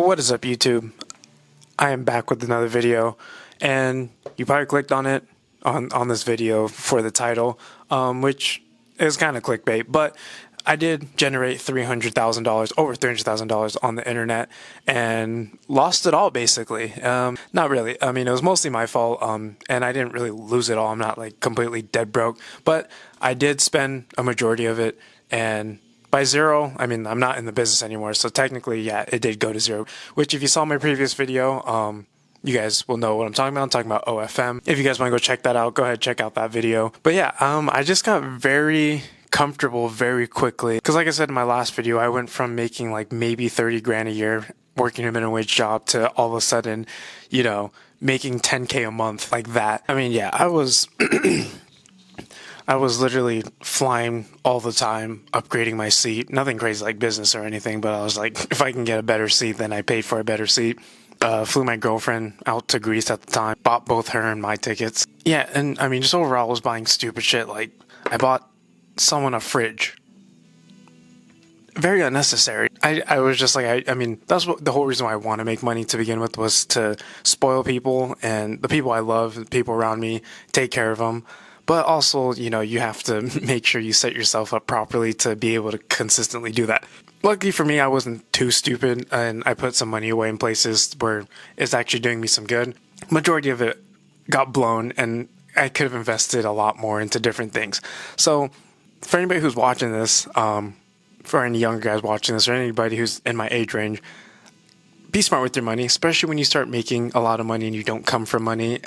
What is up, YouTube? I am back with another video, and you probably clicked on it on this video for the title, which is kind of clickbait, but I did generate $300,000, over $300,000 on the internet, and lost it all basically. Not really. I mean, it was mostly my fault, and I didn't really lose it all. I'm not like completely dead broke, but I did spend a majority of it, and by zero, I mean, I'm not in the business anymore, so technically, yeah, it did go to zero, which if you saw my previous video, you guys will know what I'm talking about. I'm talking about OFM. If you guys want to go check that out, go ahead, check out that video. But yeah, I just got very comfortable very quickly. Because like I said in my last video, I went from making like maybe 30 grand a year working a minimum wage job to all of a sudden, you know, making 10K a month like that. I mean, yeah, I was literally flying all the time, upgrading my seat. Nothing crazy like business or anything, but I was like, if I can get a better seat, then I paid for a better seat. Flew my girlfriend out to Greece at the time, bought both her and my tickets. Yeah, and I mean, just overall was buying stupid shit. Like, I bought someone a fridge. Very unnecessary. I was just like, I mean, that's what the whole reason why I want to make money to begin with, was to spoil people and the people I love, the people around me, take care of them. But also, you know, you have to make sure you set yourself up properly to be able to consistently do that. Luckily for me, I wasn't too stupid, and I put some money away in places where it's actually doing me some good. Majority of it got blown, and I could have invested a lot more into different things. So for anybody who's watching this, for any younger guys watching this, or anybody who's in my age range, be smart with your money, especially when you start making a lot of money and you don't come from money,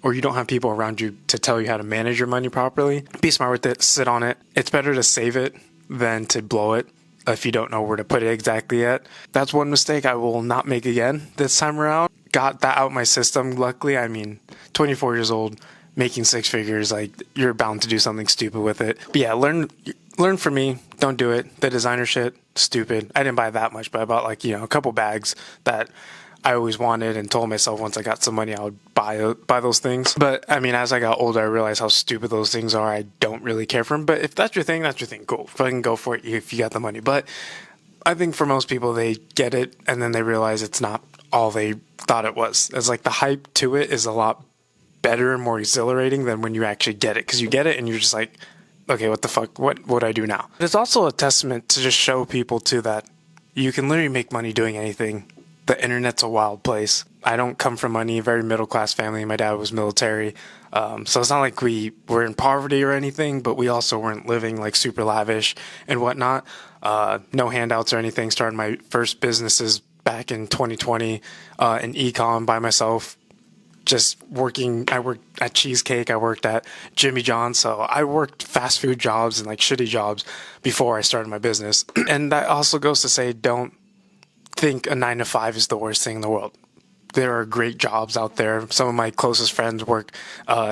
or you don't have people around you to tell you how to manage your money properly. Be smart with it, sit on it. It's better to save it than to blow it if you don't know where to put it exactly yet. That's one mistake I will not make again this time around. Got that out my system, luckily. I mean, 24 years old, making six figures, like, you're bound to do something stupid with it. But yeah, learn from me. Don't do it. The designer shit, stupid. I didn't buy that much, but I bought, like, you know, a couple bags that I always wanted, and told myself once I got some money I would buy those things. But I mean, as I got older, I realized how stupid those things are. I don't really care for them. But if that's your thing, that's your thing. Cool. Fucking go for it if you got the money. But I think for most people, they get it and then they realize it's not all they thought it was. It's like the hype to it is a lot better and more exhilarating than when you actually get it, because you get it and you're just like, okay, what the fuck? What would I do now? It's also a testament to just show people too that you can literally make money doing anything. The internet's a wild place. I don't come from money, very middle class family. My dad was military. So it's not like we were in poverty or anything, but we also weren't living like super lavish and whatnot. No handouts or anything. Started my first businesses back in 2020 in e-com by myself. Just working, I worked at Cheesecake, I worked at Jimmy John's, so I worked fast food jobs and like shitty jobs before I started my business. And that also goes to say, don't think a 9-to-5 is the worst thing in the world. There are great jobs out there. Some of my closest friends work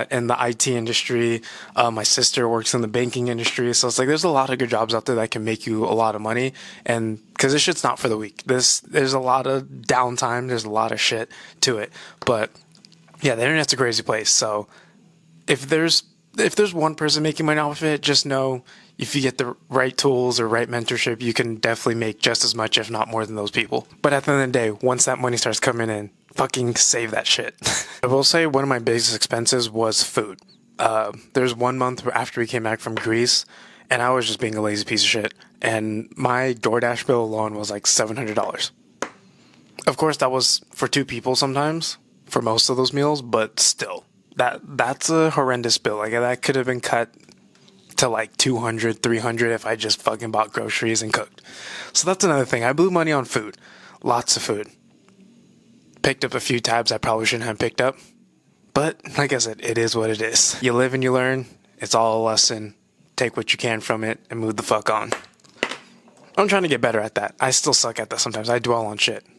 in the IT industry. My sister works in the banking industry. So it's like, there's a lot of good jobs out there that can make you a lot of money. And because this shit's not for the weak. There's a lot of downtime. There's a lot of shit to it. But yeah, the internet's a crazy place. So if there's one person making money off of it, just know if you get the right tools or right mentorship, you can definitely make just as much, if not more, than those people. But at the end of the day, once that money starts coming in, fucking save that shit. I will say one of my biggest expenses was food. There's 1 month after we came back from Greece, and I was just being a lazy piece of shit. And my DoorDash bill alone was like $700. Of course, that was for 2 people sometimes, for most of those meals, but still, that's a horrendous bill. Like, that could have been cut to like 200, 300 if I just fucking bought groceries and cooked. So that's another thing. I blew money on food. Lots of food. Picked up a few tabs I probably shouldn't have picked up. But like I said, it is what it is. You live and you learn. It's all a lesson. Take what you can from it and move the fuck on. I'm trying to get better at that. I still suck at that sometimes. I dwell on shit.